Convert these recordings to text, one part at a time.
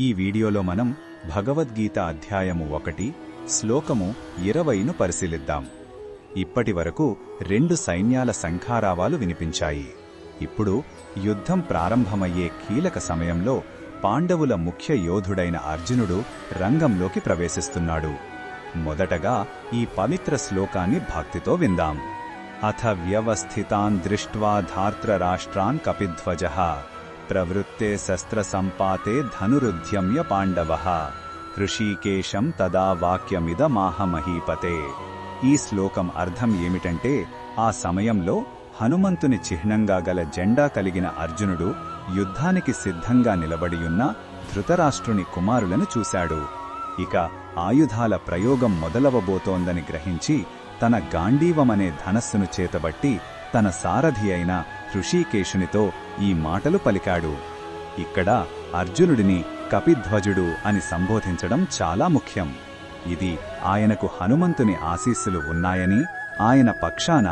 ఈ వీడియోలో మనం భగవద్గీత అధ్యాయము 1 శ్లోకము 20ను పరిశీలిద్దాం. ఇప్పటివరకు 2 సైన్యాల సంఘారావాలు వినిపించాయి. ఇప్పుడు యుద్ధం ప్రారంభమయ్యే కీలక సమయంలో పాండవుల ముఖ్య యోధుడైన అర్జునుడు రంగంలోకి ప్రవేశిస్తున్నాడు. మొదటగా ఈ పవిత్ర శ్లోకాన్ని భక్తితో విందాం. అథ వ్యవస్థితాన్ దృష్ట్వా ధార్తరాష్ట్రాన్ కపిధ్వజః ప్రవృత్తే శస్త్ర సంపాతే ధనురుద్యమ్య పాండవః హృషీకేశం తదా వాక్యమిదమాహమహీపతే. ఈ శ్లోకం అర్థం ఏమిటంటే, ఆ సమయంలో హనుమంతుని చిహ్నంగా గల జెండా కలిగిన అర్జునుడు యుద్ధానికి సిద్ధంగా నిలబడియున్న ధృతరాష్ట్రుని కుమారులను చూశాడు. ఇక ఆయుధాల ప్రయోగం మొదలవబోతోందని గ్రహించి తన గాండీవమనే ధనస్సును చేతబట్టి తన సారథి అయిన హృషీకేశునితో ఈ మాటలు పలికాడు. ఇక్కడ అర్జునుడిని కపిధ్వజుడు అని సంబోధించడం చాలా ముఖ్యం. ఇది ఆయనకు హనుమంతుని ఆశీస్సులు ఉన్నాయని, ఆయన పక్షాన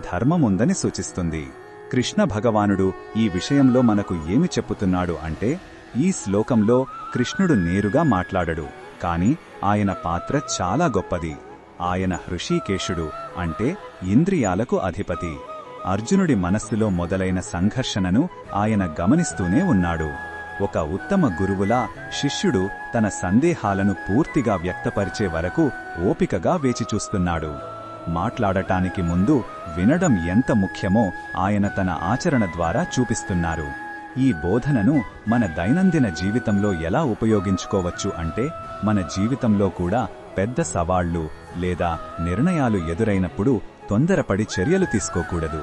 ధర్మముందని సూచిస్తుంది. కృష్ణ భగవానుడు ఈ విషయంలో మనకు ఏమి చెప్పుతున్నాడు అంటే, ఈ శ్లోకంలో కృష్ణుడు నేరుగా మాట్లాడడు, కాని ఆయన పాత్ర చాలా గొప్పది. ఆయన హృషీకేశుడు అంటే ఇంద్రియాలకు అధిపతి. అర్జునుడి మనస్సులో మొదలైన సంఘర్షణను ఆయన గమనిస్తూనే ఉన్నాడు. ఒక ఉత్తమ గురువులా శిష్యుడు తన సందేహాలను పూర్తిగా వ్యక్తపరిచే వరకు ఓపికగా వేచిచూస్తున్నాడు. మాట్లాడటానికి ముందు వినడం ఎంత ముఖ్యమో ఆయన తన ఆచరణ ద్వారా చూపిస్తున్నారు. ఈ బోధనను మన దైనందిన జీవితంలో ఎలా ఉపయోగించుకోవచ్చు అంటే, మన జీవితంలో కూడా పెద్ద సవాళ్లు లేదా నిర్ణయాలు ఎదురైనప్పుడు తొందరపడి చర్యలు తీసుకోకూడదు.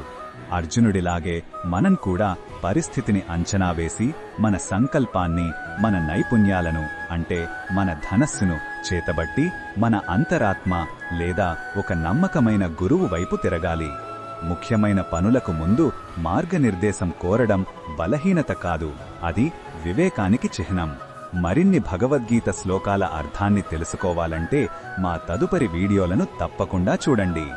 అర్జునుడిలాగే మనం కూడా పరిస్థితిని అంచనా వేసి మన సంకల్పాన్ని, మన నైపుణ్యాలను అంటే మన ధనస్సును చేతబట్టి మన అంతరాత్మ లేదా ఒక నమ్మకమైన గురువు వైపు తిరగాలి. ముఖ్యమైన పనులకు ముందు మార్గనిర్దేశం కోరడం బలహీనత కాదు, అది వివేకానికి చిహ్నం. మరిన్ని భగవద్గీత శ్లోకాల అర్థాన్ని తెలుసుకోవాలంటే మా తదుపరి వీడియోలను తప్పకుండా చూడండి.